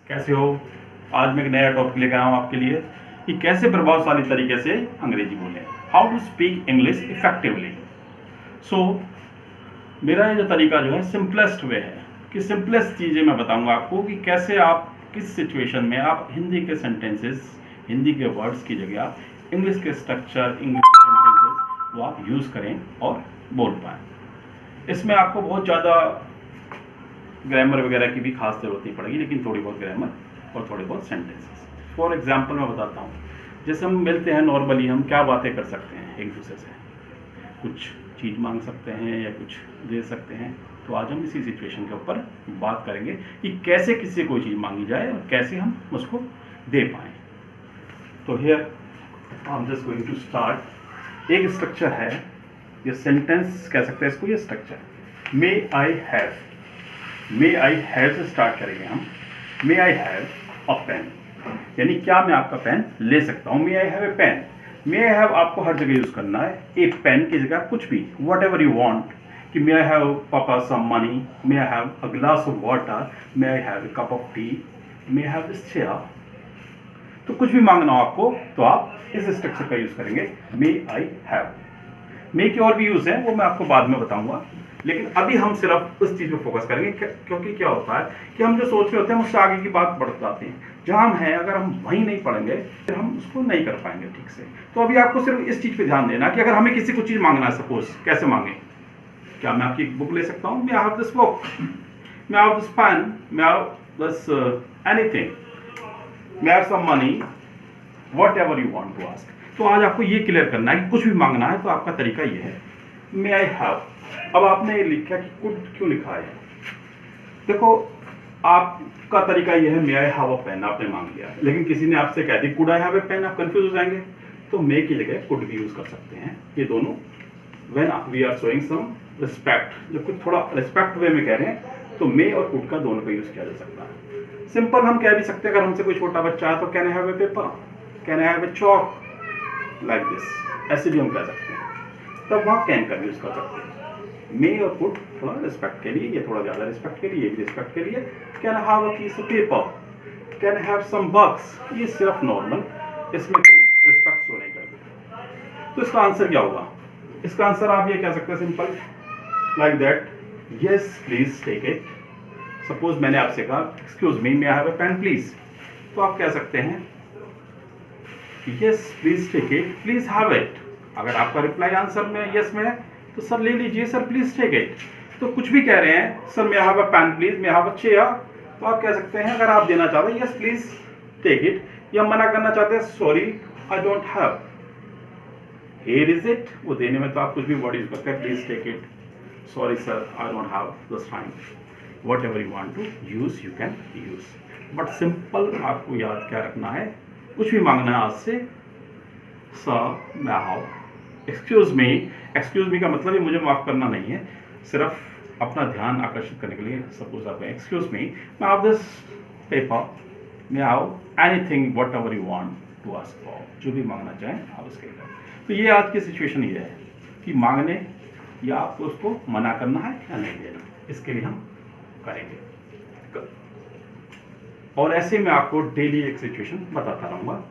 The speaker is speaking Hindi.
कैसे हो? आज मैं एक नया टॉपिक लेकर आया हूँ आपके लिए कि कैसे प्रभावशाली तरीके से अंग्रेजी बोलें, how to speak English effectively. So मेरा ये जो तरीका जो है सिंपलेस्ट वे है कि सिंपलेस्ट चीज़ें मैं बताऊंगा आपको कि कैसे आप किस सिचुएशन में आप हिंदी के सेंटेंसेस, हिंदी के वर्ड्स की जगह आप इंग्लिश के स्ट्रक्चर, इंग्लिश के सेंटेंसेस वो आप यूज़ करें और बोल पाएँ। इसमें आपको बहुत ज़्यादा ग्रामर वगैरह की भी खास ज़रूरत नहीं पड़ेगी, लेकिन थोड़ी बहुत ग्रामर और थोड़े बहुत सेंटेंसेस। फॉर एग्जांपल मैं बताता हूँ, जैसे हम मिलते हैं नॉर्मली हम क्या बातें कर सकते हैं एक दूसरे से, कुछ चीज़ मांग सकते हैं या कुछ दे सकते हैं। तो आज हम इसी सिचुएशन के ऊपर बात करेंगे कि कैसे किसी से कोई चीज़ मांगी जाए और कैसे हम उसको दे पाएँ। तो here I am just going to start. एक स्ट्रक्चर है, ये सेंटेंस कह सकते हैं इसको, ये structure may I have, may I have से स्टार्ट करेंगे हम। मे आई हैव अ पेन, यानी क्या मैं आपका पेन ले सकता हूँ। May I have a pen, may I have आपको हर जगह यूज करना है। एक पेन की जगह कुछ भी, वट एवर यू वॉन्ट, कि मे आई हैव पापा some money, may I have a glass of water, may I have a cup of tea, may I have this chair. तो कुछ भी मांगना हो आपको तो आप इस स्ट्रक्चर का यूज करेंगे, मे आई हैव। मे के और भी यूज है, वो मैं आपको बाद में बताऊंगा, लेकिन अभी हम सिर्फ उस चीज़ पे फोकस करेंगे क्योंकि क्या होता है कि हम जो सोच रहे होते हैं उससे आगे की बात बढ़ जाती है। जहाँ हम हैं अगर हम वहीं नहीं पढ़ेंगे फिर हम उसको नहीं कर पाएंगे ठीक से। तो अभी आपको सिर्फ इस चीज़ पे ध्यान देना कि अगर हमें किसी को चीज़ मांगना है, सपोज कैसे मांगे, क्या मैं आपकी बुक ले सकता हूँ, may I have this book, may I have this pen, may I have this anything, may I have some money, whatever you want to ask. तो आज आपको ये क्लियर करना है कि कुछ भी मांगना है तो आपका तरीका ये है, मे आई हैव। अब आपने ये लिखा कि कुड क्यों लिखा है, देखो आपका तरीका ये है, मे आई हैव अ पेन आपने मांग लिया, लेकिन किसी ने आपसे कह दी could I have a pen, आप कंफ्यूज हो जाएंगे। तो मे की जगह कुड भी यूज कर सकते हैं। ये दोनों when we are showing some respect, जब कुछ थोड़ा रिस्पेक्ट वे में कह रहे हैं तो मे और कुड का दोनों का यूज किया जा सकता है। सिंपल हम कह भी सकते हैं, अगर हमसे कोई छोटा बच्चा है तो can I have A paper, can I have A chalk, like this, ऐसे भी हम कह सकते हैं। तब वहाँ कैन का यूज कर सकते हैं। मे और कुड थोड़ा रिस्पेक्ट के लिए, ये थोड़ा ज़्यादा रिस्पेक्ट के लिए, ये भी रिस्पेक्ट के लिए। Can I have a piece of paper, can I have some bucks, ये सिर्फ नॉर्मल, इसमें कोई रिस्पेक्ट शो नहीं करते। तो इसका आंसर क्या होगा? इसका आंसर आप ये कह सकते हैं simple like that, yes please take it. Suppose मैंने आपसे कहा excuse me, may I have a pen please, तो आप कह सकते हैं yes please take it, please have it. अगर आपका रिप्लाई आंसर में यस में है तो सर ले लीजिए, सर प्लीज टेक इट। तो कुछ भी कह रहे हैं, sir may have a pen please, may have a chair, तो आप कह सकते हैं अगर आप देना चाहते हैं यस प्लीज टेक इट, या मना करना चाहते हैं sorry I don't have, here is it, वो देने में तो आप कुछ भी वर्ड यूज करते हैं, please take it, sorry sir I don't have this time, whatever you want to use you can use. But simple आपको याद क्या रखना है, कुछ भी मांगना है आज से, सर मैं हाउ, एक्सक्यूज मी का मतलब ये मुझे माफ़ करना नहीं है, सिर्फ अपना ध्यान आकर्षित करने के लिए। सपोज आप एक्सक्यूज मी, मैं हैव दिस पेपर, मैं have anything whatever you want to ask for, जो भी मांगना चाहें आप उसके लिए। तो ये आज की सिचुएशन ये है कि मांगने या आपको उसको मना करना है या नहीं देना, इसके लिए हम करेंगे। और ऐसे में आपको डेली एक सिचुएशन बताता रहूँगा